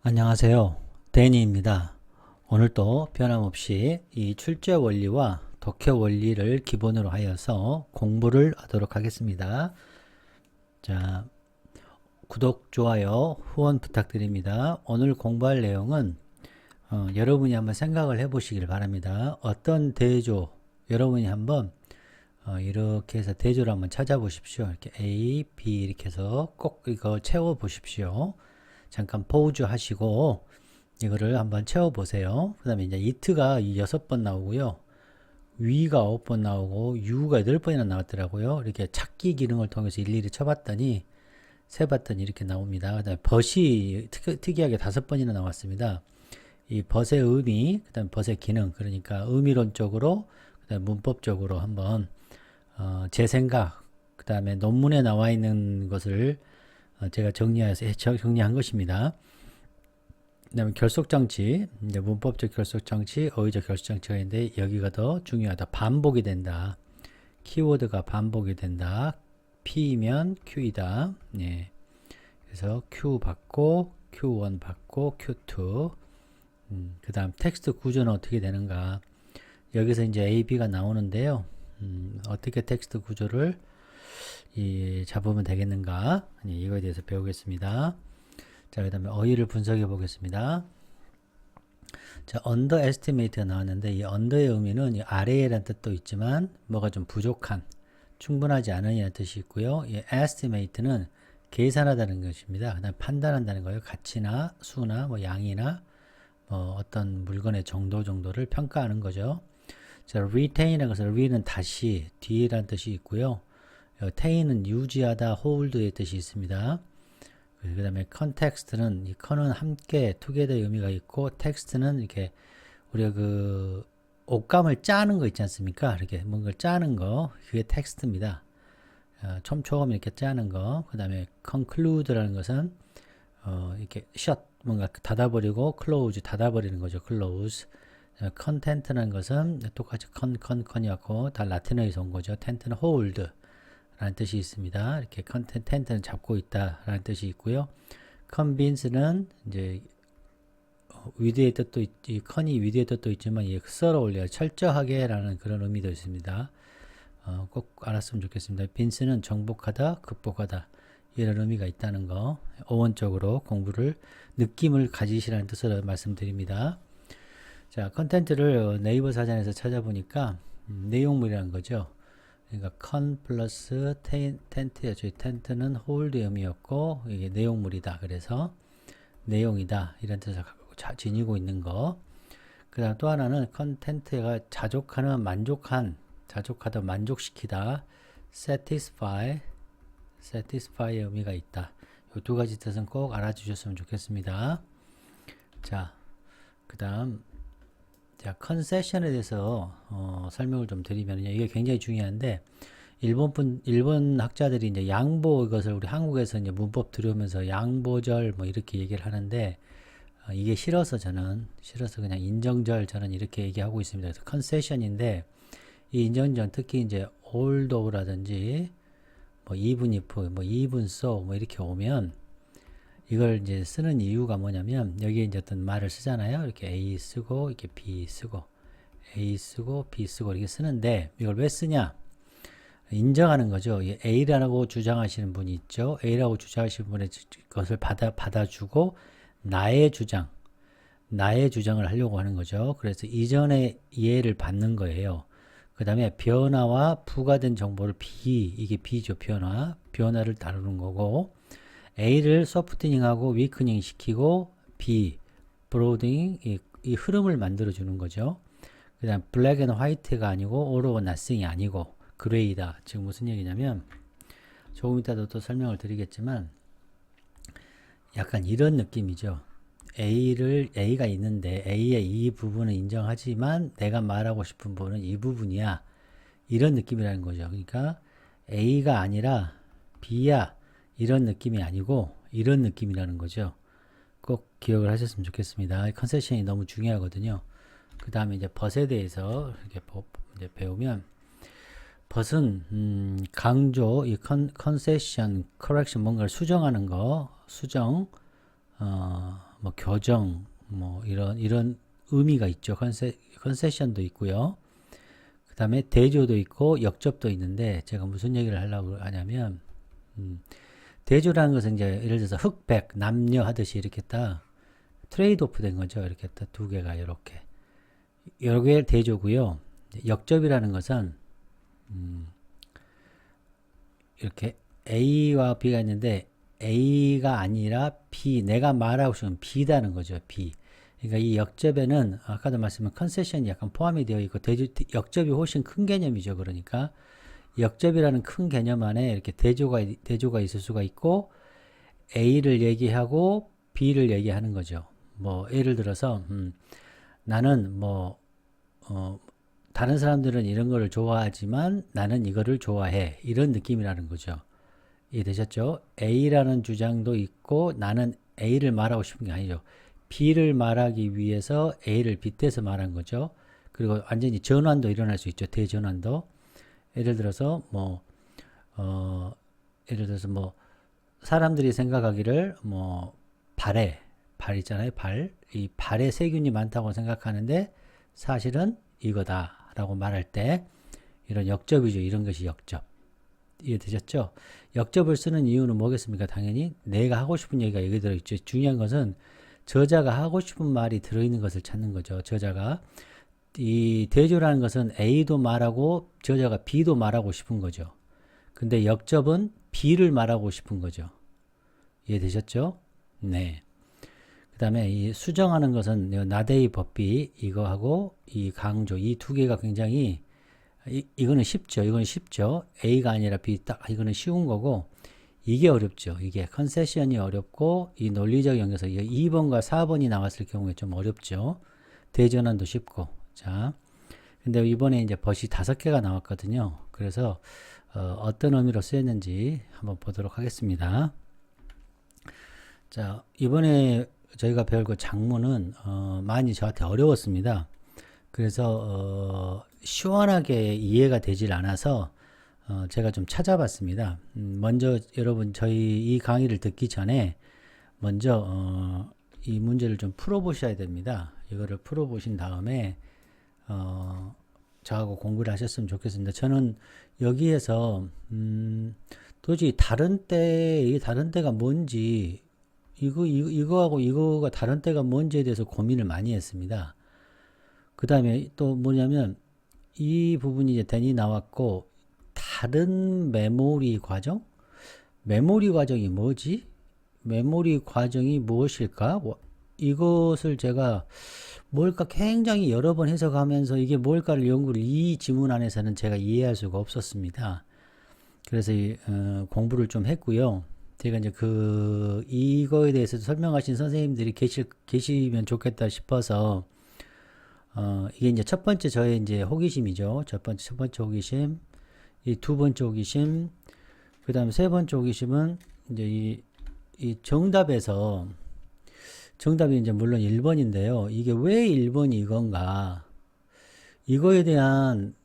안녕하세요. 데니입니다. 오늘도 변함없이 이 출제 원리와 독해 원리를 기본으로 하여서 공부를 하도록 하겠습니다. 자, 구독, 좋아요, 후원 부탁드립니다. 오늘 공부할 내용은 여러분이 한번 생각을 해보시길 바랍니다. 어떤 대조, 여러분이 한번 이렇게 해서 대조를 한번 찾아보십시오. 이렇게 A, B 이렇게 해서 꼭 이거 채워보십시오. 잠깐 포즈 하시고 이거를 한번 채워보세요. 그 다음에 이제 이트가 6번 나오고요. 위가 9번 나오고 U가 8번이나 나왔더라고요. 이렇게 찾기 기능을 통해서 일일이 쳐봤더니 세봤더니 이렇게 나옵니다. 그 다음에 벗이 특이하게 5번이나 나왔습니다. 이 벗의 의미, 그 다음에 벗의 기능, 그러니까 의미론적으로, 그 다음에 문법적으로 한번 제 생각, 그 다음에 논문에 나와 있는 것을 제가 정리한 것입니다. 그 다음에 결속장치, 이제 문법적 결속장치, 어휘적 결속장치가 있는데 여기가 더 중요하다. 반복이 된다. 키워드가 반복이 된다. P이면 Q이다. 예. 그래서 Q 받고 Q1 받고 Q2. 그 다음 텍스트 구조는 어떻게 되는가. 여기서 이제 A, B가 나오는데요. 어떻게 텍스트 구조를 잡으면 되겠는가. 이거에 대해서 배우겠습니다. 자, 그 다음에 어휘를 분석해 보겠습니다. 자, underestimate가 나왔는데 이 under의 의미는 이 아래에라는 뜻도 있지만 뭐가 좀 부족한, 충분하지 않은이라는 뜻이 있고요. 이 estimate는 계산하다는 것입니다. 그다음 판단한다는 거예요. 가치나 수나 뭐 양이나 뭐 어떤 물건의 정도를 평가하는 거죠. 자, retain이라는 것은 re는 다시, 뒤라는 뜻이 있고요. tain은 유지하다, hold의 뜻이 있습니다. 그 다음에 context는 이 con은 함께 together 의미가 있고 text는 이렇게 우리가 그 옷감을 짜는 거 있지 않습니까? 이렇게 뭔가를 짜는 거 그게 텍스트입니다. 촘촘히 이렇게 짜는 거. 그 다음에 conclude라는 것은 이렇게 shut 뭔가 닫아버리고 close 닫아버리는 거죠. close. content라는 것은 똑같이 con이었고 다 라틴어에서 온 거죠. tent는 hold 라는 뜻이 있습니다. 이렇게 텐트는 잡고 있다 라는 뜻이 있고요. convince는 이제 위드의 뜻도 있지, con이 위드의 뜻도 있지만 썰어 올려 철저하게 라는 그런 의미도 있습니다. 꼭 알았으면 좋겠습니다. vince는 정복하다, 극복하다 이런 의미가 있다는 거 어원적으로 공부를 느낌을 가지시라는 뜻으로 말씀드립니다. 자, 컨텐츠를 네이버 사전에서 찾아보니까 내용물이라는 거죠. 그러니까 con 플러스 텐트예요. 저희 텐트는 홀드 의미였고 이게 내용물이다. 그래서 내용이다. 이런 뜻을 지니고 있는 거. 그 다음 또 하나는 컨텐트가 자족하는 자족하다 만족시키다. satisfy의 의미가 있다. 이 두 가지 뜻은 꼭 알아주셨으면 좋겠습니다. 자, 그 다음 자, 컨세션에 대해서 설명을 좀 드리면요. 이게 굉장히 중요한데 일본 학자들이 이제 양보 이것을 우리 한국에서 이제 문법 들으면서 양보절 뭐 이렇게 얘기를 하는데 이게 싫어서 그냥 인정절 저는 이렇게 얘기하고 있습니다. 그래서 컨세션인데 이 인정절 특히 이제 although 뭐 even if 뭐 even so 뭐 이렇게 오면 이걸 이제 쓰는 이유가 뭐냐면 여기에 이제 어떤 말을 쓰잖아요. 이렇게 A 쓰고 이렇게 B 쓰고 A 쓰고 B 쓰고 이렇게 쓰는데 이걸 왜 쓰냐? 인정하는 거죠. A라고 주장하시는 분이 있죠. A라고 주장하시는 분의 것을 받아주고 나의 주장을 하려고 하는 거죠. 그래서 이전의 이해를 받는 거예요. 그 다음에 변화와 부가된 정보를 이게 B죠. 변화를 다루는 거고 A를 소프트닝하고 위크닝 시키고 B, 브로딩 이 흐름을 만들어 주는 거죠. 그 다음 블랙 앤 화이트가 아니고 all or nothing이 아니고 그레이다. 지금 무슨 얘기냐면 조금 이따도 또 설명을 드리겠지만 약간 이런 느낌이죠. A가 있는데 A의 이 부분은 인정하지만 내가 말하고 싶은 부분은 이 부분이야. 이런 느낌이라는 거죠. 그러니까 A가 아니라 B야. 이런 느낌이 아니고 이런 느낌이라는 거죠. 꼭 기억을 하셨으면 좋겠습니다. 컨세션이 너무 중요하거든요. 그 다음에 이제 벗에 대해서 이렇게 이제 배우면 벗은 강조, 이 컨세션, 커렉션 뭔가를 수정하는 거, 수정, 뭐 교정, 뭐 이런 의미가 있죠. 컨세션도 있고요. 그 다음에 대조도 있고 역접도 있는데 제가 무슨 얘기를 하려고 하냐면 대조라는 것은 이제 예를 들어서 흑백, 남녀 하듯이 이렇게 딱 트레이드 오프 된 거죠. 이렇게 딱 두 개가 이렇게 여러 개의 대조고요. 역접이라는 것은 이렇게 A와 B가 있는데 A가 아니라 B, 내가 말하고 싶은 B다는 거죠. B. 그러니까 이 역접에는 아까도 말씀한 컨세션이 약간 포함이 되어 있고 역접이 훨씬 큰 개념이죠. 그러니까 역접이라는 큰 개념 안에 이렇게 대조가 있을 수가 있고 A를 얘기하고 B를 얘기하는 거죠. 뭐 예를 들어서 나는 다른 사람들은 이런 거를 좋아하지만 나는 이거를 좋아해. 이런 느낌이라는 거죠. 이해되셨죠? A라는 주장도 있고 나는 A를 말하고 싶은 게 아니죠. B를 말하기 위해서 A를 빗대서 말한 거죠. 그리고 완전히 전환도 일어날 수 있죠. 대전환도. 예를 들어서 사람들이 생각하기를 발 있잖아요. 이 발에 세균이 많다고 생각하는데 사실은 이거다라고 말할 때 이런 역접이죠. 이런 것이 역접. 이해되셨죠? 역접을 쓰는 이유는 뭐겠습니까? 당연히 내가 하고 싶은 얘기가 여기 들어있죠. 중요한 것은 저자가 하고 싶은 말이 들어있는 것을 찾는 거죠. 저자가 이 대조라는 것은 A도 말하고 저자가 B도 말하고 싶은 거죠. 근데 역접은 B를 말하고 싶은 거죠. 이해되셨죠? 네. 그 다음에 이 수정하는 것은 나데이 법비 이거하고 이 강조 이 두 개가 굉장히 이거는 쉽죠. 이거는 쉽죠. A가 아니라 B 딱 이거는 쉬운 거고 이게 어렵죠. 이게 컨세션이 어렵고 이 논리적 연결서 2번과 4번이 나왔을 경우에 좀 어렵죠. 대전환도 쉽고. 자, 근데 이번에 이제 벗이 5개가 나왔거든요. 그래서 어떤 의미로 쓰였는지 한번 보도록 하겠습니다. 자, 이번에 저희가 배울 그 장문은 많이 저한테 어려웠습니다. 그래서 시원하게 이해가 되질 않아서 제가 좀 찾아봤습니다. 먼저 여러분 저희 이 강의를 듣기 전에 먼저 이 문제를 좀 풀어보셔야 됩니다. 이거를 풀어보신 다음에 저하고 공부를 하셨으면 좋겠습니다. 저는 여기에서 도저히 다른 때가 뭔지 이거하고 이거가 다른 때가 뭔지에 대해서 고민을 많이 했습니다. 그 다음에 또 뭐냐면 이 부분이 이제 댄이 나왔고 다른 메모리 과정? 메모리 과정이 뭐지? 메모리 과정이 무엇일까? 이것을 제가 뭘까 굉장히 여러 번 해석하면서 이게 뭘까를 연구를 이 지문 안에서는 제가 이해할 수가 없었습니다. 그래서 공부를 좀 했고요. 제가 이제 이거에 대해서 설명하신 선생님들이 계시면 좋겠다 싶어서 이게 이제 첫 번째 저의 이제 호기심이죠. 첫 번째 호기심, 이 두 번째 호기심, 그 다음에 세 번째 호기심은 이제 이 정답이 이제 물론 1번인데요. 이게 왜 1번이 이건가? 이거에 대한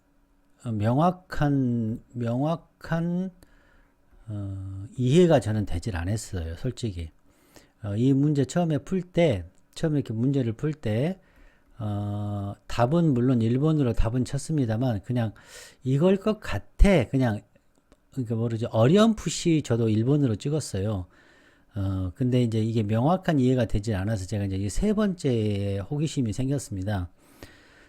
명확한 이해가 저는 되질 않았어요. 솔직히. 이 문제 처음에 이렇게 문제를 풀 때, 답은 물론 1번으로 답은 쳤습니다만, 그냥 이걸 것 같아. 그냥, 그러니까 모르죠. 어렴풋이 저도 1번으로 찍었어요. 근데 이제 이게 명확한 이해가 되질 않아서 제가 이제 이 세 번째 호기심이 생겼습니다.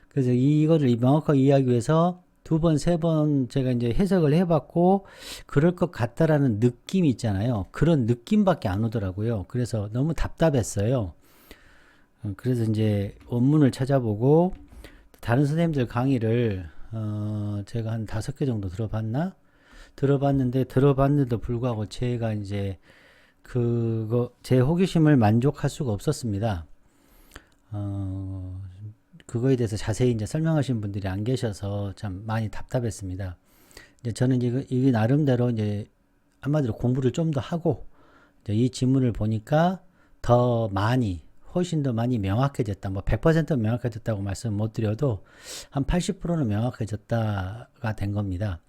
그래서 이거를 명확하게 이해하기 위해서 두 번, 세 번 제가 이제 해석을 해봤고, 그럴 것 같다라는 느낌이 있잖아요. 그런 느낌밖에 안 오더라고요. 그래서 너무 답답했어요. 그래서 이제 원문을 찾아보고, 다른 선생님들 강의를, 제가 한 5개 정도 들어봤는데도 불구하고 제가 이제 제 호기심을 만족할 수가 없었습니다. 그거에 대해서 자세히 이제 설명하신 분들이 안 계셔서 참 많이 답답했습니다. 이제 저는 이게 나름대로 이제 한마디로 공부를 좀 더 하고 이제 이 지문을 보니까 훨씬 더 많이 명확해졌다. 뭐 100% 명확해졌다고 말씀 못 드려도 한 80%는 명확해졌다가 된 겁니다.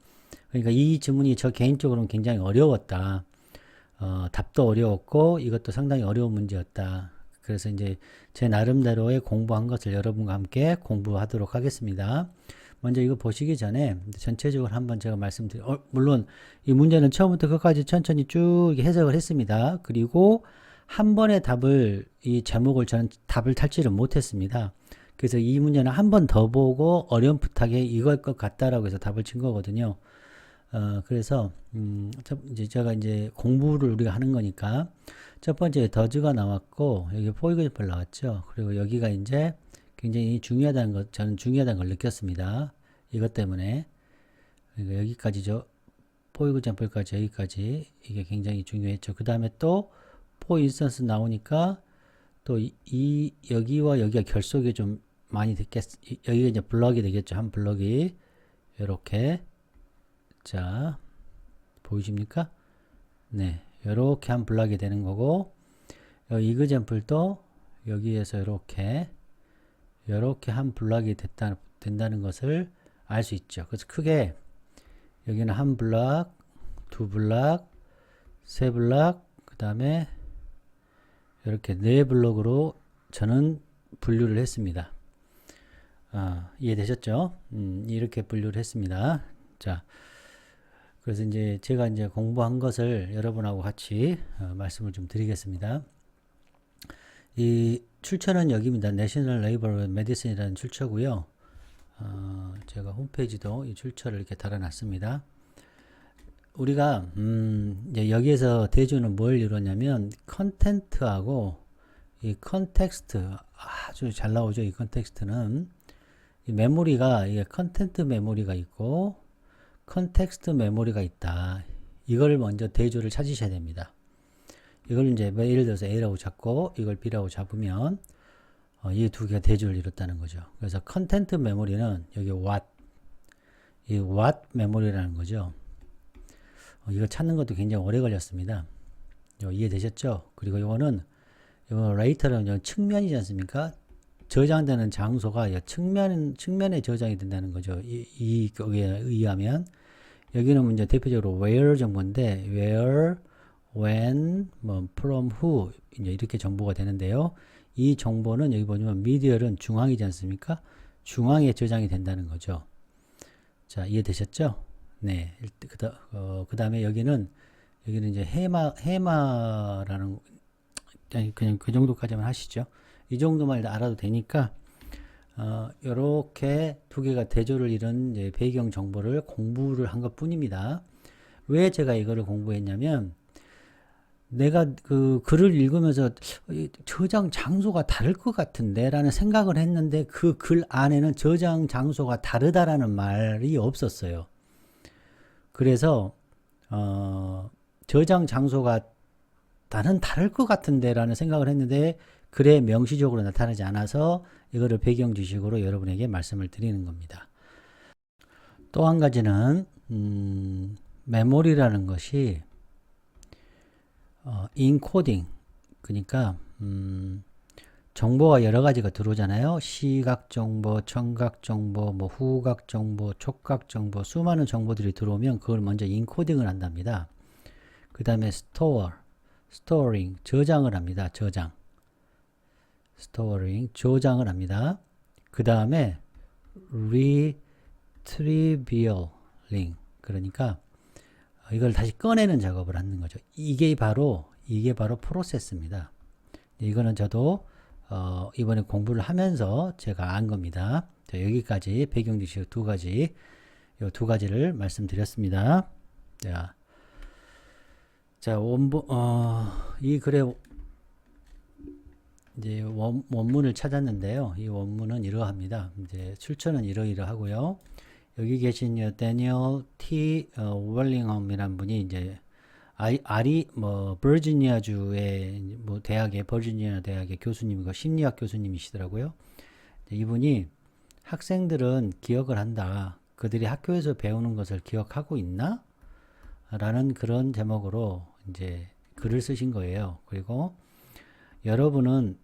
그러니까 이 지문이 저 개인적으로는 굉장히 어려웠다. 답도 어려웠고 이것도 상당히 어려운 문제였다. 그래서 이제 제 나름대로의 공부한 것을 여러분과 함께 공부하도록 하겠습니다. 먼저 이거 보시기 전에 전체적으로 한번 제가 물론 이 문제는 처음부터 끝까지 천천히 쭉 해석을 했습니다. 그리고 한 번에 이 제목을 저는 답을 탈지를 못했습니다. 그래서 이 문제는 한 번 더 보고 어렴풋하게 이걸 것 같다라고 해서 답을 친 거거든요. 그래서 이제 제가 이제 공부를 우리가 하는 거니까 첫 번째 더즈가 나왔고 여기 포이그제플 나왔죠. 그리고 여기가 이제 굉장히 중요하다는 것, 저는 중요하다는 걸 느꼈습니다. 이것 때문에. 그러니까 여기까지죠. 포이그제플까지 여기까지 이게 굉장히 중요했죠. 그 다음에 또 포 인스턴스 나오니까 또 여기와 여기가 결속이 좀 많이 여기가 이제 블럭이 되겠죠. 한 블럭이 이렇게. 자, 보이십니까? 네, 이렇게 한 블럭이 되는 거고, 이그젠플도 여기에서 이렇게 한 블럭이 된다는 것을 알 수 있죠. 그래서 크게 여기는 한 블럭, 두 블럭, 세 블럭, 그 다음에 이렇게 네 블럭으로 저는 분류를 했습니다. 이해되셨죠? 이렇게 분류를 했습니다. 자, 그래서 이제 제가 이제 공부한 것을 여러분하고 같이 말씀을 좀 드리겠습니다. 이 출처는 여기입니다. National Labor Medicine이라는 출처고요. 제가 홈페이지도 이 출처를 이렇게 달아놨습니다. 우리가 이제 여기에서 대주는 뭘 이루냐면 컨텐트하고 이 컨텍스트 아주 잘 나오죠. 이 컨텍스트는 이 메모리가 이게 컨텐트 메모리가 있고 컨텍스트 메모리가 있다. 이걸 먼저 대조를 찾으셔야 됩니다. 이걸 이제 예를 들어서 A라고 잡고 이걸 B라고 잡으면 이 두 개가 대조를 이뤘다는 거죠. 그래서 컨텐트 메모리는 여기 이 what 메모리라는 거죠. 이거 찾는 것도 굉장히 오래 걸렸습니다. 이해되셨죠? 그리고 이거 later는 측면이지 않습니까? 저장되는 장소가 측면에 저장이 된다는 거죠. 거기에 의하면 여기는 이제 대표적으로 where 정보인데 where, when, from, who 이제 이렇게 정보가 되는데요. 이 정보는 여기 보면 medial은 중앙이지 않습니까? 중앙에 저장이 된다는 거죠. 자, 이해되셨죠? 네. 그 다음에 여기는 이제 해마라는, 그냥 그 정도까지만 하시죠. 이 정도만 알아도 되니까, 요렇게 두 개가 대조를 이룬 이제 배경 정보를 공부를 한 것 뿐입니다. 왜 제가 이거를 공부했냐면, 내가 그 글을 읽으면서 저장 장소가 다를 것 같은데 라는 생각을 했는데 그 글 안에는 저장 장소가 다르다라는 말이 없었어요. 그래서 저장 장소가 다를 것 같은데 라는 생각을 했는데 글에 명시적으로 나타나지 않아서 이거를 배경 지식으로 여러분에게 말씀을 드리는 겁니다. 또 한 가지는 메모리라는 것이 인코딩, 그러니까 정보가 여러 가지가 들어오잖아요. 시각 정보, 청각 정보, 후각 정보, 촉각 정보, 수많은 정보들이 들어오면 그걸 먼저 인코딩을 한답니다. 그 다음에 스토어링, 저장을 합니다. 스토어링, 저장을 합니다. 그 다음에 retrievalling, 그러니까 이걸 다시 꺼내는 작업을 하는 거죠. 이게 바로 프로세스입니다. 이거는 저도 이번에 공부를 하면서 제가 안 겁니다. 자, 여기까지 배경 지식 이 두 가지를 말씀드렸습니다. 자, 이 글의 이제 원문을 찾았는데요. 이 원문은 이러합니다. 이제 출처는 이러하고요. 여기 계신 데니얼 T. 월링엄이라는 분이 이제 버지니아주의 버지니아 대학의 교수님이고 심리학 교수님이시더라고요. 이분이 학생들은 기억을 한다. 그들이 학교에서 배우는 것을 기억하고 있나? 라는 그런 제목으로 이제 글을 쓰신 거예요. 그리고 여러분은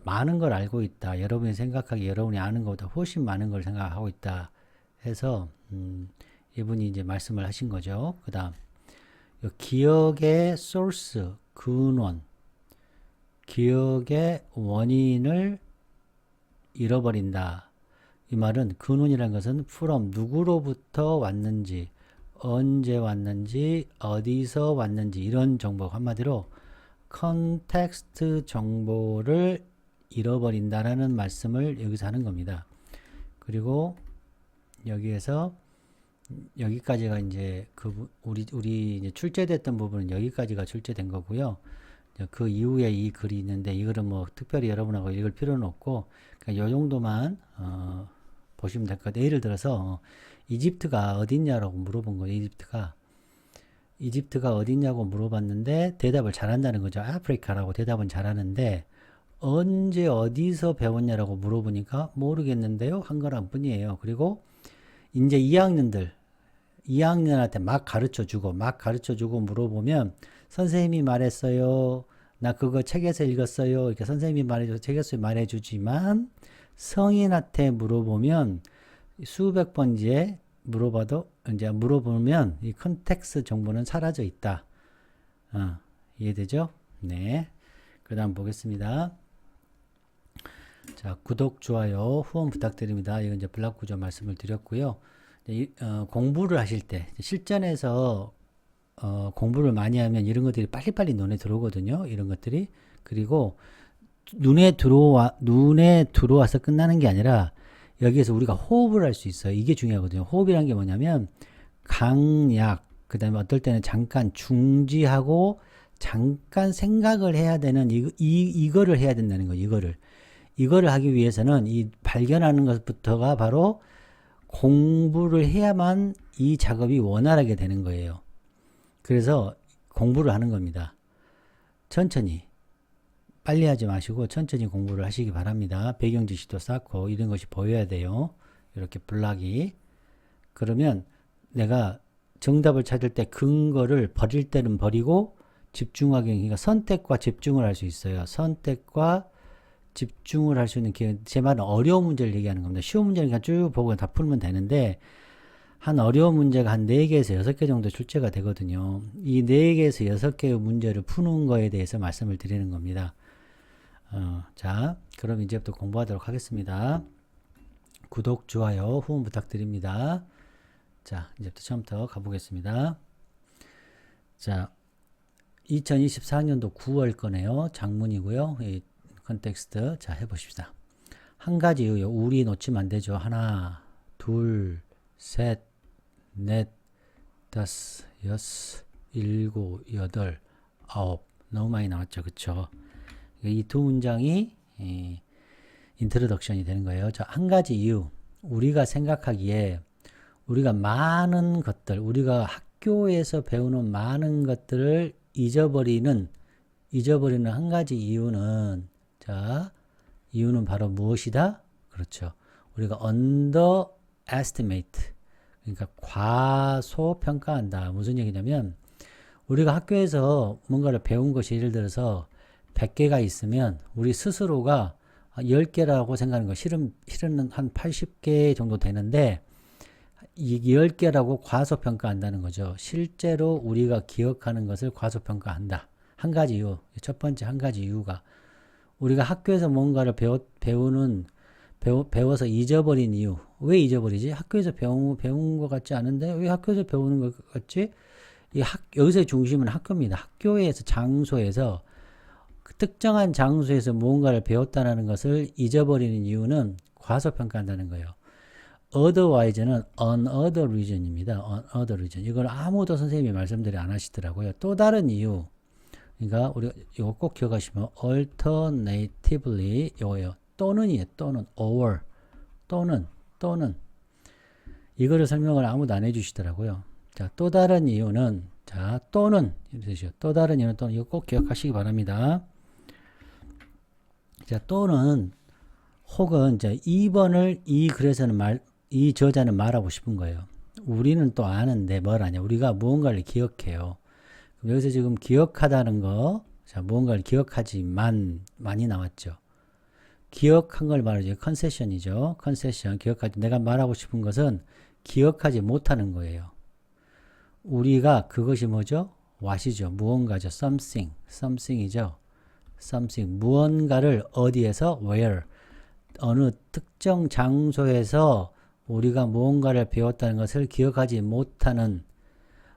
많은 걸 알고 있다. 여러분이 생각하기 여러분이 아는 것보다 훨씬 많은 걸 생각하고 있다. 해서 이분이 이제 말씀을 하신 거죠. 그 다음 기억의 소스, 근원, 기억의 원인을 잃어버린다. 이 말은 근원이라는 것은 from 누구로부터 왔는지, 언제 왔는지, 어디서 왔는지 이런 정보, 한마디로 컨텍스트 정보를 잃어버린다라는 말씀을 여기서 하는 겁니다. 그리고 여기에서 여기까지가 이제 우리 이제 출제됐던 부분은 여기까지가 출제된 거고요. 그 이후에 이 글이 있는데 이거는 뭐 특별히 여러분하고 읽을 필요는 없고 그러니까 요 정도만 보시면 될 것 같아요. 예를 들어서 이집트가 어딨냐라고 물어본 거예요. 이집트가 어딨냐고 물어봤는데 대답을 잘한다는 거죠. 아프리카라고 대답은 잘하는데 언제 어디서 배웠냐라고 물어보니까 모르겠는데요 한 거란 뿐이에요. 그리고 이제 2학년한테 막 가르쳐주고 물어보면 선생님이 말했어요. 나 그거 책에서 읽었어요. 이렇게 선생님이 말해줘서 책에서 말해주지만 성인한테 물어보면 수백 번째 물어보면 이 컨텍스트 정보는 사라져 있다. 이해되죠? 네. 그 다음 보겠습니다. 자, 구독, 좋아요, 후원 부탁드립니다. 이건 이제 블락 구조 말씀을 드렸고요. 공부를 하실 때, 실전에서 공부를 많이 하면 이런 것들이 빨리빨리 눈에 들어오거든요. 이런 것들이. 그리고 눈에 들어와서 끝나는 게 아니라 여기에서 우리가 호흡을 할 수 있어요. 이게 중요하거든요. 호흡이란 게 뭐냐면 강약, 그 다음에 어떨 때는 잠깐 중지하고 잠깐 생각을 해야 되는 이거를 해야 된다는 거예요. 이거를 하기 위해서는 이 발견하는 것부터가 바로 공부를 해야만 이 작업이 원활하게 되는 거예요. 그래서 공부를 하는 겁니다. 천천히. 빨리 하지 마시고 천천히 공부를 하시기 바랍니다. 배경 지식도 쌓고 이런 것이 보여야 돼요. 이렇게 블락이. 그러면 내가 정답을 찾을 때 근거를 버릴 때는 버리고 집중하게, 그러니까 선택과 집중을 할 수 있어요. 선택과 집중을 할 수 있는 기회. 제 말은 어려운 문제를 얘기하는 겁니다. 쉬운 문제는 그냥 쭉 보고 다 풀면 되는데 한 어려운 문제가 한 4개에서 6개 정도 출제가 되거든요. 이 4개에서 6개의 문제를 푸는 거에 대해서 말씀을 드리는 겁니다. 자, 그럼 이제부터 공부하도록 하겠습니다. 구독, 좋아요, 후원 부탁드립니다. 자, 이제부터 처음부터 가보겠습니다. 자, 2024년도 9월 거네요. 장문이고요. 이 컨텍스트. 자, 해보십시다. 한 가지 이유요. 우리 놓치면 안 되죠. 하나, 둘, 셋, 넷, 다섯, 여섯, 일곱, 여덟, 아홉. 너무 많이 나왔죠. 그쵸? 이 두 문장이 인트로덕션이 되는 거예요. 자, 한 가지 이유. 우리가 생각하기에 우리가 많은 것들, 우리가 학교에서 배우는 많은 것들을 잊어버리는 한 가지 이유는, 자, 이유는 바로 무엇이다? 그렇죠. 우리가 underestimate, 그러니까 과소평가한다. 무슨 얘기냐면 우리가 학교에서 뭔가를 배운 것이 예를 들어서 100개가 있으면 우리 스스로가 10개라고 생각하는 거 실은 한 80개 정도 되는데 이 10개라고 과소평가한다는 거죠. 실제로 우리가 기억하는 것을 과소평가한다. 한 가지 이유. 첫 번째 한 가지 이유가 우리가 학교에서 뭔가를 배워서 잊어버린 이유. 왜 잊어버리지? 학교에서 배운 것 같지 않은데 왜 학교에서 배우는 것 같지? 여기서의 중심은 학교입니다. 학교에서 장소에서 특정한 장소에서 무언가를 배웠다는 것을 잊어버리는 이유는 과소평가한다는 거예요. otherwise는 another reason입니다. another reason. 이걸 아무도 선생님이 말씀들이 안 하시더라고요. 또 다른 이유. 그러니까 우리 이거 꼭 기억하시면 alternatively 이거예요. 또는이에요. 또는 or 또는 이거를 설명을 아무도 안 해주시더라고요. 자, 또 다른 이유는 자 또는 이러시죠. 또 다른 이유는 또는 이거 꼭 기억하시기 바랍니다. 자, 또는 혹은 자 2번을 이 글에서는 이 저자는 말하고 싶은 거예요. 우리는 또 아는데 뭘 아냐? 우리가 무언가를 기억해요. 그럼 여기서 지금 기억하다는 거, 자 무언가를 기억하지만 많이 나왔죠. 기억한 걸 말하죠. 컨세션이죠. 컨세션 기억하지. 내가 말하고 싶은 것은 기억하지 못하는 거예요. 우리가 그것이 뭐죠? what이죠. 무언가죠. something이죠. something 무언가를 어디에서 where 어느 특정 장소에서 우리가 무언가를 배웠다는 것을 기억하지 못하는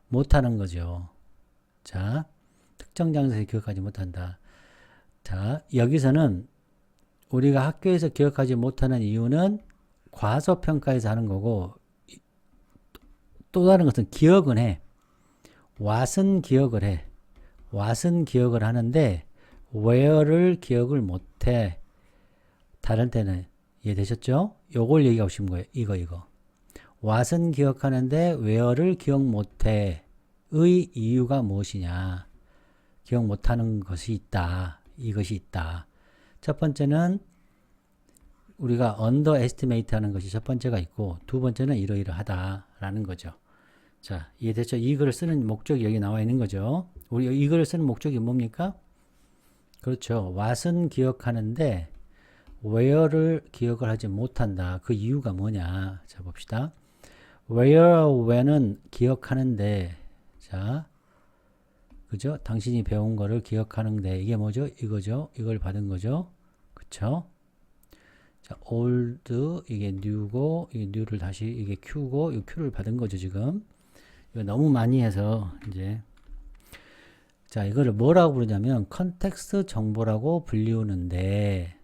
거죠. 자, 특정 장소에서 기억하지 못한다. 자, 여기서는 우리가 학교에서 기억하지 못하는 이유는 과소평가에서 하는 거고, 또 다른 것은 기억은 해. what은 기억을 해. what은 기억을 하는데 where를 기억을 못해. 다른 때는 이해되셨죠? 요걸 얘기하고 싶은 거예요. 이거. what은 기억하는데 where를 기억 못해. 의 이유가 무엇이냐. 기억 못하는 것이 있다. 이것이 있다. 첫 번째는 우리가 underestimate 하는 것이 첫 번째가 있고, 두 번째는 이러이러하다라는 거죠. 자, 이해됐죠? 이 글을 쓰는 목적이 여기 나와 있는 거죠. 우리 이 글을 쓰는 목적이 뭡니까? 그렇죠. what은 기억하는데 where를 기억을 하지 못한다. 그 이유가 뭐냐? 자, 봅시다. where는 기억하는데, 자, 그죠? 당신이 배운 거를 기억하는데, 이게 뭐죠? 이거죠? 이걸 받은 거죠? 그쵸? 자, old, 이게 new고, 이게 new를 다시, 이게 q고, 이 q를 받은 거죠, 지금. 이거 너무 많이 해서, 이제. 자, 이거를 뭐라고 부르냐면, 컨텍스트 정보라고 불리우는데,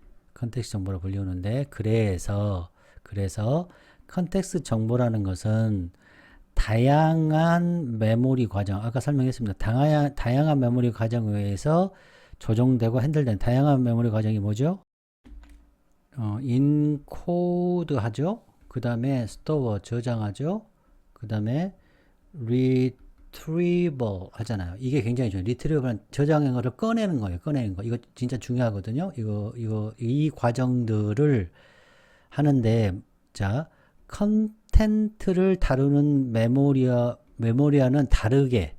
그래서, 컨텍스트 정보라는 것은, 다양한 메모리 과정, 아까 설명했습니다. 다양한 메모리 과정에 의해서 조정되고 핸들된 다양한 메모리 과정이 뭐죠? 인코드 하죠. 그 다음에 스토어 저장하죠. 그 다음에 retrieval 하잖아요. 이게 굉장히 중요해요. retrieval은 저장한 거를 꺼내는 거예요. 이거 진짜 중요하거든요. 이 과정들을 하는데, 자, 컨텐트를 다루는 메모리와는 다르게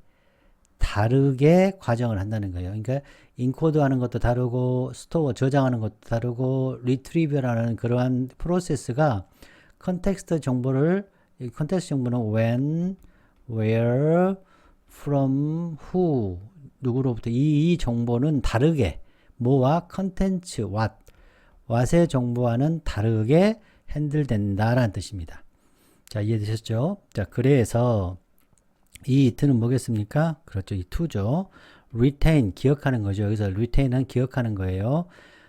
과정을 한다는 거예요. 그러니까 인코드 하는 것도 다르고 스토어 저장하는 것도 다르고 리트리버라는 그러한 프로세스가 컨텍스트 정보는 when, where, from, who 누구로부터 이 정보는 다르게 뭐와 컨텐츠 what의 정보와는 다르게 핸들된다라는 뜻입니다. 자, 이해되셨죠? 자, 그래서 이 it는 뭐겠습니까? 그렇죠. 이 to죠. retain, 기억하는 거죠. 여기서 retain은 기억하는 거예요.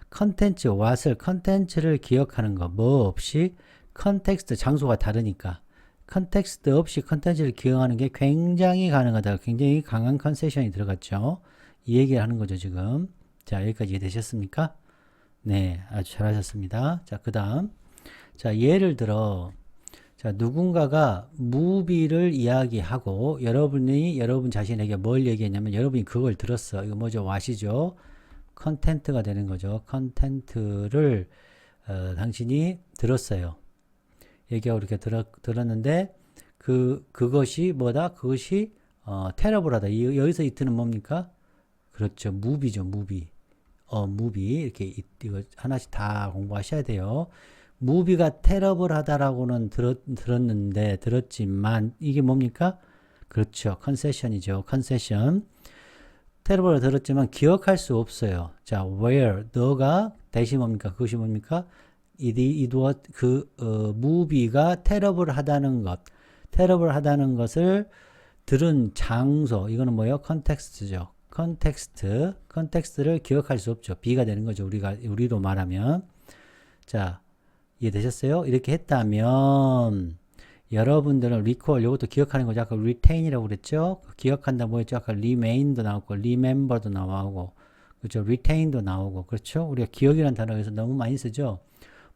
컨텐츠를 기억하는 거. 뭐 없이? 컨텍스트, 장소가 다르니까. 컨텍스트 없이 컨텐츠를 기억하는 게 굉장히 가능하다. 굉장히 강한 컨세션이 들어갔죠. 이 얘기를 하는 거죠, 지금. 자, 여기까지 이해되셨습니까? 네, 아주 잘하셨습니다. 자, 그 다음. 자, 예를 들어, 자, 누군가가 무비를 이야기하고 여러분 자신에게 뭘 얘기했냐면 여러분이 그걸 들었어. 이거 뭐죠? what이죠? 컨텐트가 되는 거죠. 컨텐트를 당신이 들었어요. 얘기하고 이렇게 들었는데 그것이 뭐다? 그것이 테러블하다. 여기서 이트는 뭡니까? 그렇죠. 무비죠. 무비. 이렇게 이거 하나씩 다 공부하셔야 돼요. 무비가 테러블하다라고는 들었지만 이게 뭡니까? 그렇죠. 컨세션이죠. 컨세션. 테러블을 들었지만 기억할 수 없어요. 자, where 너가 대시 뭡니까? 그것이 뭡니까? 무비가 테러블하다는 것을 들은 장소. 이거는 뭐예요? 컨텍스트죠. 컨텍스트를 기억할 수 없죠. B가 되는 거죠. 우리로 말하면. 자, 이해되셨어요? 이렇게 했다면 여러분들은 recall 이것도 기억하는 거죠. 아까 retain이라고 그랬죠. 기억한다 뭐였죠? 아까 remain도 나오고 remember도 나오고 그렇죠. retain도 나오고 그렇죠. 우리가 기억이라는 단어가 여기서 너무 많이 쓰죠.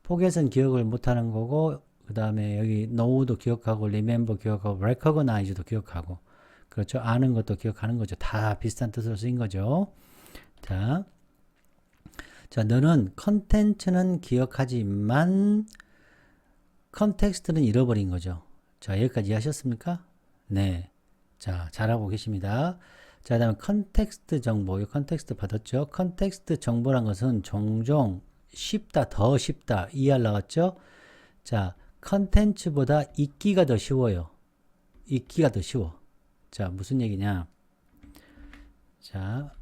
포겟은 기억을 못하는 거고 그 다음에 여기 know도 기억하고 remember 기억하고 recognize도 기억하고 그렇죠. 아는 것도 기억하는 거죠. 다 비슷한 뜻으로 쓰인 거죠. 자, 너는 컨텐츠는 기억하지만 컨텍스트는 잃어버린 거죠. 자, 여기까지 이해하셨습니까? 네. 자, 잘하고 계십니다. 자, 그 다음에 컨텍스트 정보. 이 컨텍스트 받았죠? 컨텍스트 정보란 것은 종종 더 쉽다. 이해할 나왔죠? 자, 컨텐츠보다 읽기가 더 쉬워요. 읽기가 더 쉬워. 자, 무슨 얘기냐? 자,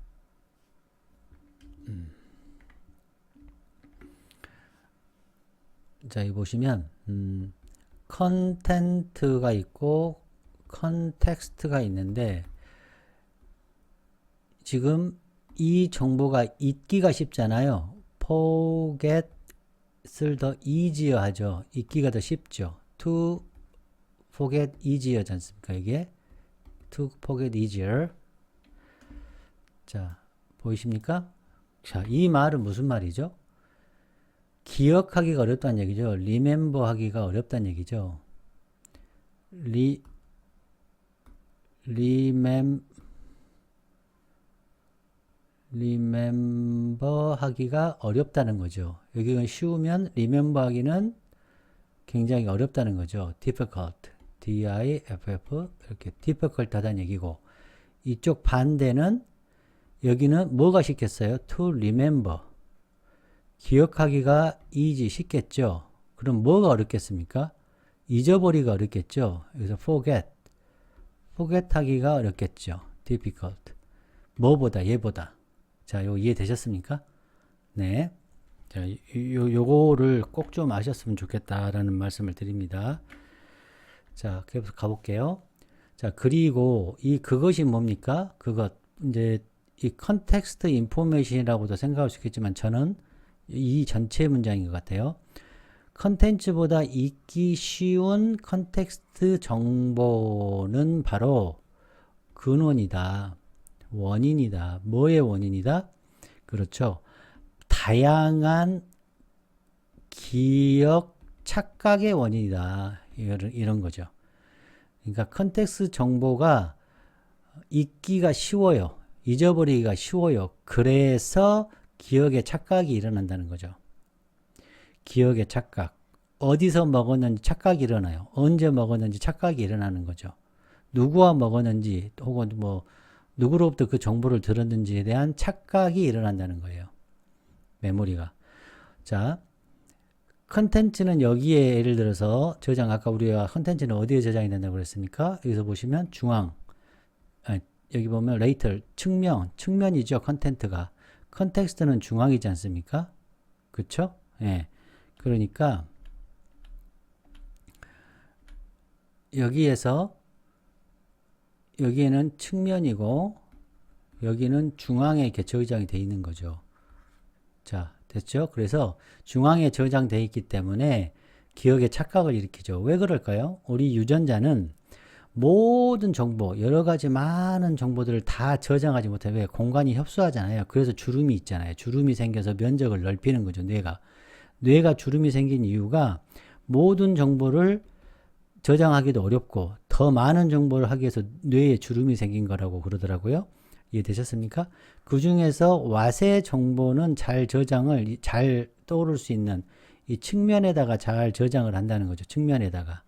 자, 여기 보시면 컨텐트가 있고 컨텍스트가 있는데 지금 이 정보가 잊기가 쉽잖아요. forget을 더 easier 하죠. 잊기가 더 쉽죠. to forget easier지 않습니까? 이게 to forget easier. 자, 보이십니까? 자, 이 말은 무슨 말이죠? 기억하기가 어렵다는 얘기죠. remember 하기가 어렵다는 얘기죠. remember 하기가 어렵다는 거죠. 여기가 쉬우면 remember 하기는 굉장히 어렵다는 거죠. difficult, D-I-F-F 이렇게 difficult 하다는 얘기고 이쪽 반대는 여기는 뭐가 쉽겠어요? to remember 기억하기가 easy 쉽겠죠. 그럼 뭐가 어렵겠습니까? 잊어버리기가 어렵겠죠. 여기서 forget 하기가 어렵겠죠. difficult 뭐보다 얘보다. 자, 요 이해되셨습니까? 네. 자, 요거를 꼭 좀 아셨으면 좋겠다라는 말씀을 드립니다. 자, 계속 가볼게요. 자, 그리고 그것이 뭡니까? 그것 이제 이 컨텍스트 인포메이션이라고도 생각할 수 있겠지만 저는 이 전체 문장인 것 같아요. 컨텐츠보다 읽기 쉬운 컨텍스트 정보는 바로 근원이다. 원인이다. 뭐의 원인이다? 그렇죠. 다양한 기억 착각의 원인이다. 이런 거죠. 그러니까 컨텍스트 정보가 잊기가 쉬워요. 잊어버리기가 쉬워요. 그래서 기억의 착각이 일어난다는 거죠. 기억의 착각. 어디서 먹었는지 착각이 일어나요. 언제 먹었는지 착각이 일어나는 거죠. 누구와 먹었는지 혹은 뭐 누구로부터 그 정보를 들었는지에 대한 착각이 일어난다는 거예요. 메모리가. 자, 컨텐츠는 여기에 예를 들어서 저장, 아까 우리가 컨텐츠는 어디에 저장이 된다고 그랬습니까? 여기서 보시면 중앙, 여기 보면 later, 측면이죠. 컨텐츠가. 컨텍스트는 중앙이지 않습니까? 그쵸? 예. 그러니까 여기에는 측면이고 여기는 중앙에 이렇게 저장이 되어 있는 거죠. 자, 됐죠? 그래서 중앙에 저장되어 있기 때문에 기억에 착각을 일으키죠. 왜 그럴까요? 우리 유전자는 모든 정보, 여러 가지 많은 정보들을 다 저장하지 못해. 왜? 공간이 협소하잖아요. 그래서 주름이 있잖아요. 주름이 생겨서 면적을 넓히는 거죠. 뇌가 주름이 생긴 이유가 모든 정보를 저장하기도 어렵고 더 많은 정보를 하기 위해서 뇌에 주름이 생긴 거라고 그러더라고요. 이해되셨습니까? 그 중에서 와세 정보는 잘 떠오를 수 있는 이 측면에다가 잘 저장을 한다는 거죠. 측면에다가.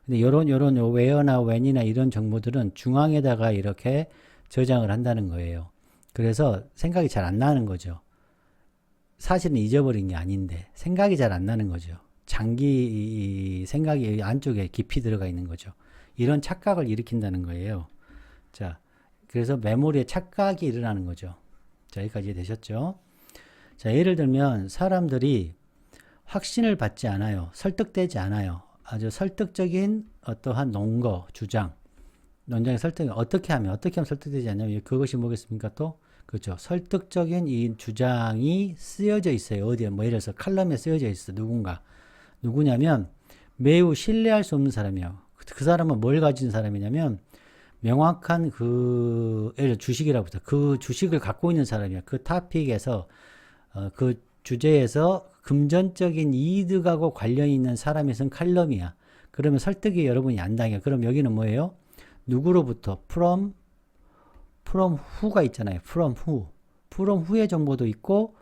근데 요런 where나 when이나 이런 정보들은 중앙에다가 이렇게 저장을 한다는 거예요. 그래서 생각이 잘 안 나는 거죠. 사실은 잊어버린 게 아닌데 생각이 잘 안 나는 거죠. 장기 생각이 안쪽에 깊이 들어가 있는 거죠. 이런 착각을 일으킨다는 거예요. 자, 그래서 메모리에 착각이 일어나는 거죠. 자, 여기까지 되셨죠? 자, 예를 들면 사람들이 확신을 받지 않아요. 설득되지 않아요. 아주 설득적인 어떠한 논거, 주장, 논쟁의 설득이 어떻게 하면 설득되지 않냐면 그것이 뭐겠습니까? 또 그렇죠. 설득적인 이 주장이 쓰여져 있어요. 어디에 뭐 예를 들어서 칼럼에 쓰여져 있어. 누구냐면 매우 신뢰할 수 없는 사람이에요. 그 사람은 뭘 가진 사람이냐면 명확한 예를 들어 주식이라고 해서 그 주식을 갖고 있는 사람이야. 그 토픽에서 그 주제에서 금전적인 이득하고 관련이 있는 사람이 쓴 칼럼이야. 그러면 설득이 여러분이 안 당해요. 그럼 여기는 뭐예요? 누구로부터? from who가 있잖아요. from who의 정보도 있고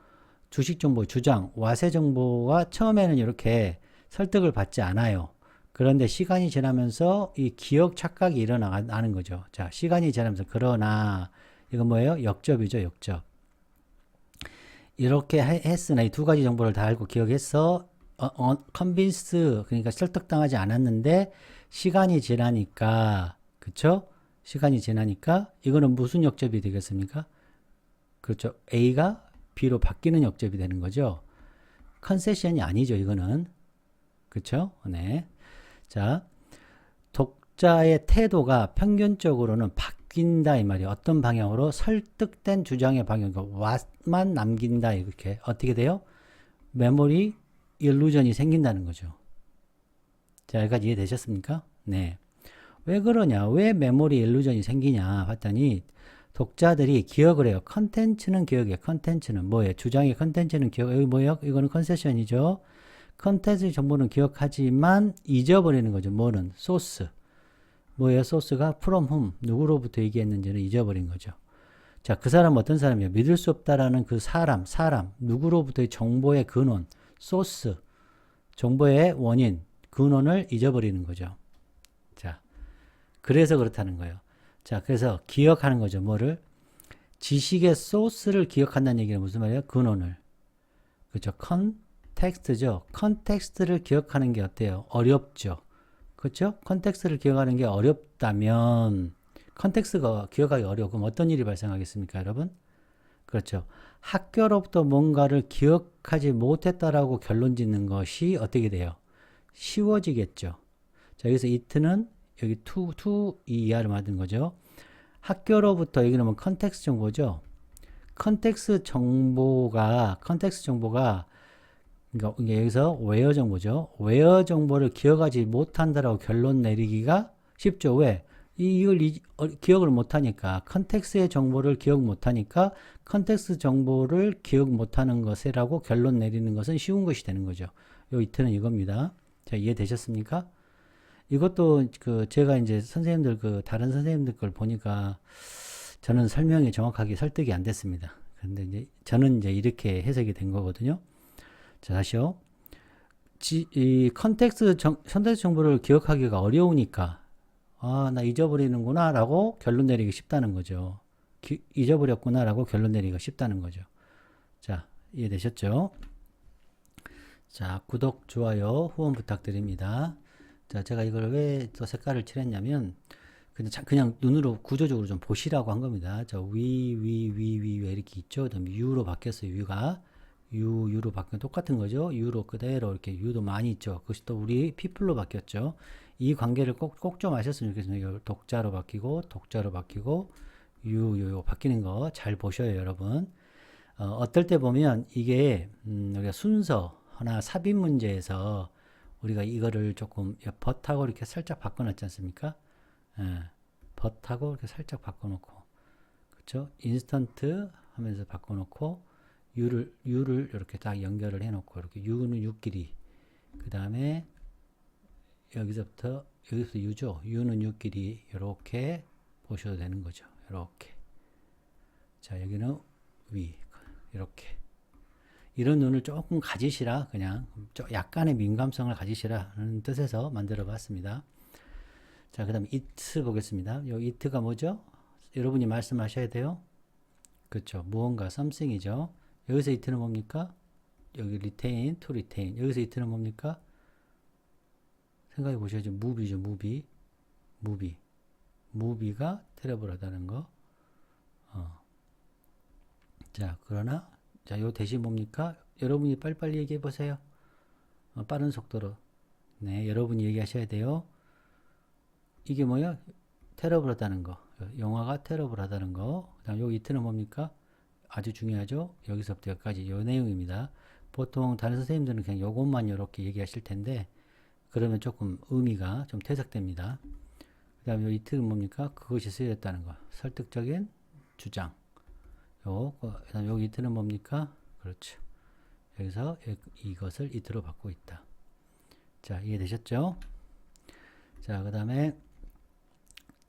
주식 정보, 주장, 와세 정보가 처음에는 이렇게 설득을 받지 않아요. 그런데 시간이 지나면서 이 기억 착각이 일어나는 거죠. 자, 시간이 지나면서 그러나 이건 뭐예요? 역접이죠. 역접. 이렇게 했으나 이 두 가지 정보를 다 알고 기억했어. convince 그러니까 설득당하지 않았는데 시간이 지나니까 그쵸? 시간이 지나니까 이거는 무슨 역접이 되겠습니까? 그렇죠. A가 B로 바뀌는 역접이 되는 거죠. 컨세션이 아니죠, 이거는. 그쵸? 네. 자, 독자의 태도가 평균적으로는 바뀐다 이 말이에요. 어떤 방향으로? 설득된 주장의 방향으로 what만 남긴다 이렇게. 어떻게 돼요? 메모리 일루전이 생긴다는 거죠. 자, 여기까지 이해되셨습니까? 네. 왜 그러냐? 왜 메모리 일루전이 생기냐? 봤더니 독자들이 기억을 해요. 컨텐츠는 기억해요. 컨텐츠는 뭐예요? 주장의 컨텐츠는 기억. 여기 뭐예요? 이거는 컨세션이죠. 컨텐츠 정보는 기억하지만 잊어버리는 거죠. 뭐는? 소스. 뭐예요? 소스가 from whom, 누구로부터 얘기했는지는 잊어버린 거죠. 자, 그 사람 어떤 사람이에요? 믿을 수 없다라는 그 사람, 누구로부터의 정보의 근원, 소스, 정보의 원인, 근원을 잊어버리는 거죠. 자, 그래서 그렇다는 거예요. 자, 그래서 기억하는 거죠. 뭐를? 지식의 소스를 기억한다는 얘기는 무슨 말이에요? 근원을. 그렇죠. 컨텍스트죠. 컨텍스트를 기억하는 게 어때요? 어렵죠. 그렇죠? 컨텍스트를 기억하는 게 어렵다면 컨텍스트가 기억하기 어려워. 그럼 어떤 일이 발생하겠습니까, 여러분? 그렇죠. 학교로부터 뭔가를 기억하지 못했다라고 결론 짓는 것이 어떻게 돼요? 쉬워지겠죠. 자, 여기서 it는 여기 to 이하를 만든 거죠. 학교로부터 여기는 뭐 컨텍스트 정보죠. 컨텍스트 정보가 그러니까 여기서 웨어 정보죠. 웨어 정보를 기억하지 못한다라고 결론 내리기가 쉽죠. 왜? 이걸 기억을 못하니까 컨텍스트의 정보를 기억 못하니까 컨텍스트 정보를 기억 못하는 것이라고 결론 내리는 것은 쉬운 것이 되는 거죠. 요 이틀은 이겁니다. 자, 이해되셨습니까? 이것도 그 제가 이제 선생님들 그 다른 선생님들 걸 보니까 저는 설명이 정확하게 설득이 안 됐습니다. 근데 이제 저는 이제 이렇게 해석이 된 거거든요. 자, 다시요. 이 컨텍스트 정보를 기억하기가 어려우니까 아, 나 잊어버리는구나 라고 결론 내리기 쉽다는 거죠. 잊어버렸구나 라고 결론 내리기가 쉽다는 거죠. 자, 이해되셨죠? 자, 구독, 좋아요, 후원 부탁드립니다. 자, 제가 이걸 왜 또 색깔을 칠했냐면 그냥 눈으로 구조적으로 좀 보시라고 한 겁니다. 저 위 이렇게 있죠. 그다음에 U로 바뀌었어요. U로 바뀌면 똑같은 거죠. U로 그대로 이렇게 U도 많이 있죠. 그것이 또 우리 people로 바뀌었죠. 이 관계를 꼭 좀 아셨으면 좋겠습니다. 독자로 바뀌고 U 바뀌는 거 잘 보셔요, 여러분. 어떨 때 보면 이게 우리가 순서나 삽입 문제에서 우리가 이거를 조금 버하고 이렇게 살짝 바꿔놨지 않습니까? 예, 버하고 이렇게 살짝 바꿔놓고, 그렇죠? 인스턴트 하면서 바꿔놓고 U를 이렇게 딱 연결을 해놓고 이렇게 U는 U끼리, 그 다음에 여기서부터 U죠. U는 U끼리 이렇게 보셔도 되는 거죠. 이렇게. 자, 여기는 위 이렇게. 이런 눈을 조금 가지시라, 그냥 약간의 민감성을 가지시라는 뜻에서 만들어 봤습니다. 자, 그 다음에 it 보겠습니다. 요 it가 뭐죠? 여러분이 말씀하셔야 돼요. 그렇죠. 무언가 something이죠. 여기서 it는 뭡니까? 여기 retain, to retain. 여기서 it는 뭡니까? 생각해 보셔야죠. move죠. move가 terrible하다는 거. 자, 그러나 자, 요 대신 뭡니까? 여러분이 빨리빨리 얘기해 보세요. 빠른 속도로. 네, 여러분이 얘기하셔야 돼요. 이게 뭐야? 테러블하다는 거. 영화가 테러블하다는 거. 그다음 요 이트는 뭡니까? 아주 중요하죠. 여기서부터 여기까지 요 내용입니다. 보통 다른 선생님들은 그냥 요것만 이렇게 얘기하실 텐데 그러면 조금 의미가 좀 퇴색됩니다. 그다음 요 이트는 뭡니까? 그것이 쓰여졌다는 거. 설득적인 주장. 그다음 여기 이트는 뭡니까? 그렇죠. 여기서 이것을 이트로 바꾸고 있다. 자, 이해되셨죠? 자, 그 다음에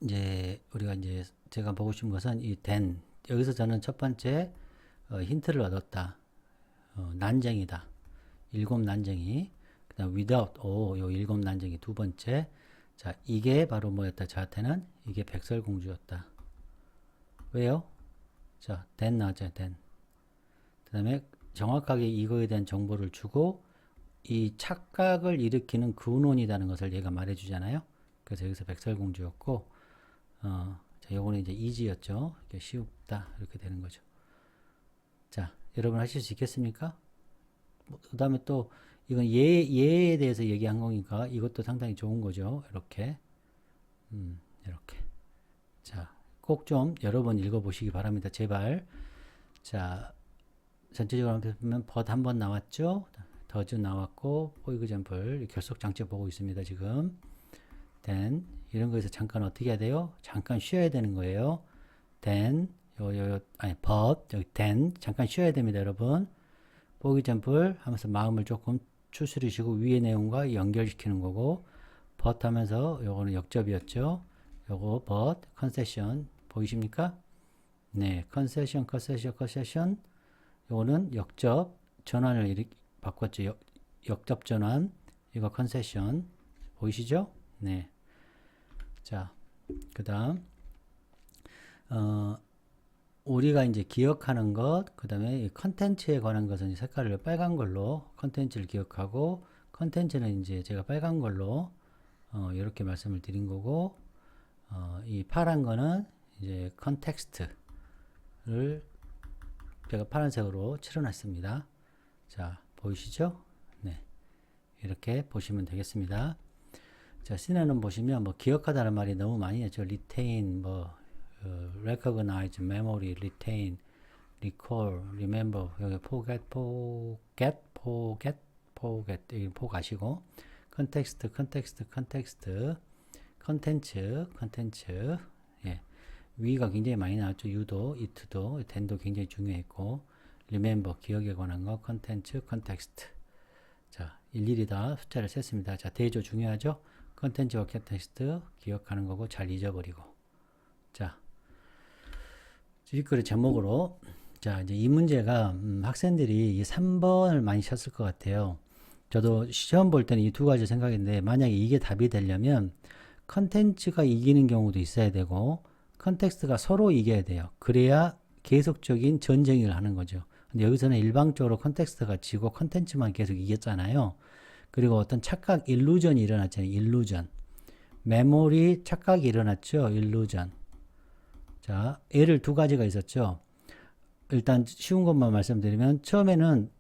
이제 우리가 이제 제가 보고 싶은 것은 이 then. 여기서 저는 첫 번째 힌트를 얻었다. 난쟁이다. 일곱 난쟁이. 그 다음 without, 요 일곱 난쟁이 두 번째. 자, 이게 바로 뭐였다? 저한테는 이게 백설공주였다. 왜요? 자, then 나왔죠, then. 그 다음에 정확하게 이거에 대한 정보를 주고 이 착각을 일으키는 근원이라는 것을 얘가 말해주잖아요. 그래서 여기서 백설공주였고, 자, 요거는 이제 easy였죠. 이렇게 쉽다. 이렇게 되는 거죠. 자, 여러분 하실 수 있겠습니까? 그 다음에 또 이건 예에 대해서 얘기한 거니까 이것도 상당히 좋은 거죠. 이렇게 이렇게. 자, 꼭 좀 여러 번 읽어보시기 바랍니다. 제발. 자, 전체적으로 한번 보면 but 한 번 나왔죠. does 나왔고 for example 결속 장치 보고 있습니다. 지금 then 이런 거에서 잠깐 어떻게 해야 돼요? 잠깐 쉬어야 되는 거예요. then 아니 but 여기 then 잠깐 쉬어야 됩니다, 여러분. for example 하면서 마음을 조금 추스리시고 위의 내용과 연결시키는 거고 but 하면서 요거는 역접이었죠. 요거 but concession 보이십니까? 네, concession 요거는 역접 전환을 이렇게 바꿨죠. 역접 전환 이거 concession 보이시죠? 네. 자, 그다음 우리가 이제 기억하는 것, 그 다음에 이 컨텐츠에 관한 것은 색깔을 빨간 걸로 컨텐츠를 기억하고, 컨텐츠는 이제 제가 빨간 걸로 이렇게 말씀을 드린 거고, 이 파란 거는 이제 컨텍스트를 제가 파란색으로 칠해놨습니다. 자, 보이시죠? 네, 이렇게 보시면 되겠습니다. 자, 시내는 보시면 뭐 기억하다는 말이 너무 많이 했죠. retain, 뭐 recognize, memory, retain, recall, remember, 여기 forget, 여기 포 가시고 context, 컨텐츠, 예. 위가 굉장히 많이 나왔죠. you도, it도, then도 굉장히 중요했고 remember, 기억에 관한 거, 컨텐츠, 컨텍스트. 자, 일일이 다 숫자를 셌습니다. 자, 대조 중요하죠. 컨텐츠와 컨텍스트 기억하는 거고 잘 잊어버리고. 자, 뒷글의 제목으로 자 이제 이 문제가 학생들이 이 3번을 많이 쳤을 것 같아요. 저도 시험 볼 때는 이 두 가지 생각인데 만약에 이게 답이 되려면 컨텐츠가 이기는 경우도 있어야 되고 컨텍스트가 서로 이겨야 돼요. 그래야 계속적인 전쟁을 하는 거죠. 근데 여기서는 일방적으로 컨텍스트가 지고 컨텐츠만 계속 이겼잖아요. 그리고 어떤 착각 일루전이 일어났잖아요. 일루전. 메모리 착각이 일어났죠. 일루전. 자, 예를 두 가지가 있었죠. 일단 쉬운 것만 말씀드리면 처음에는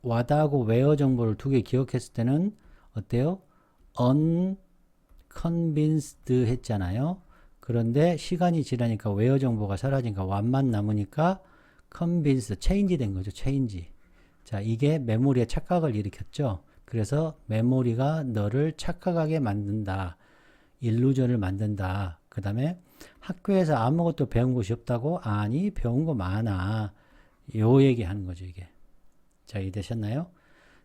와다하고 웨어 정보를 두 개 기억했을 때는 어때요? unconvinced 했잖아요. 그런데 시간이 지나니까 웨어 정보가 사라지니까 what만 남으니까 convinced, change 된 거죠. change. 자, 이게 메모리에 착각을 일으켰죠. 그래서 메모리가 너를 착각하게 만든다. 일루전을 만든다. 그 다음에 학교에서 아무것도 배운 것이 없다고? 아니, 배운 거 많아. 요 얘기 하는 거죠, 이게. 자, 이해되셨나요?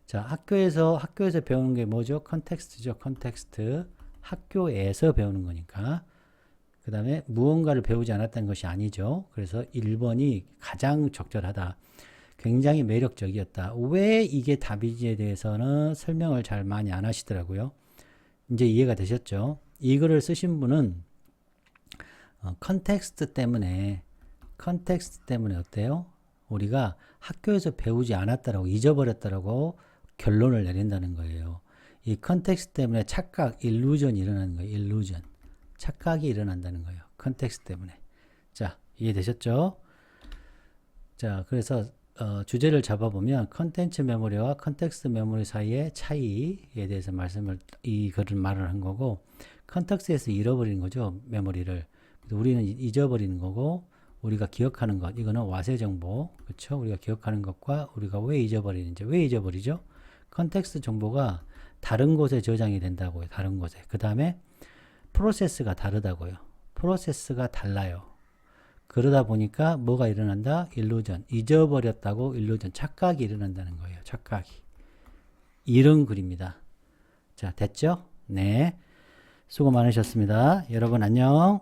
자, 학교에서 배우는 게 뭐죠? 컨텍스트죠, 컨텍스트. 학교에서 배우는 거니까. 그 다음에 무언가를 배우지 않았다는 것이 아니죠. 그래서 1번이 가장 적절하다. 굉장히 매력적이었다. 왜 이게 답이지에 대해서는 설명을 잘 많이 안 하시더라고요. 이제 이해가 되셨죠? 이 글을 쓰신 분은 컨텍스트 때문에 어때요? 우리가 학교에서 배우지 않았다라고 잊어버렸다라고 결론을 내린다는 거예요. 이 컨텍스트 때문에 착각, 일루전이 일어나는 거예요. 일루전. 착각이 일어난다는 거예요. 컨텍스트 때문에. 자, 이해되셨죠? 자, 그래서 주제를 잡아보면 컨텐츠 메모리와 컨텍스트 메모리 사이의 차이에 대해서 이 글을 말을 한 거고 컨텍스트에서 잃어버리는 거죠. 메모리를. 우리는 잊어버리는 거고 우리가 기억하는 것 이거는 와세 정보 그렇죠? 우리가 기억하는 것과 우리가 왜 잊어버리는지 왜 잊어버리죠? 컨텍스트 정보가 다른 곳에 저장이 된다고요. 다른 곳에. 그 다음에 프로세스가 다르다고요. 프로세스가 달라요. 그러다 보니까 뭐가 일어난다? 일루전. 잊어버렸다고 일루전. 착각이 일어난다는 거예요. 착각이. 이런 글입니다. 자, 됐죠? 네. 수고 많으셨습니다. 여러분 안녕.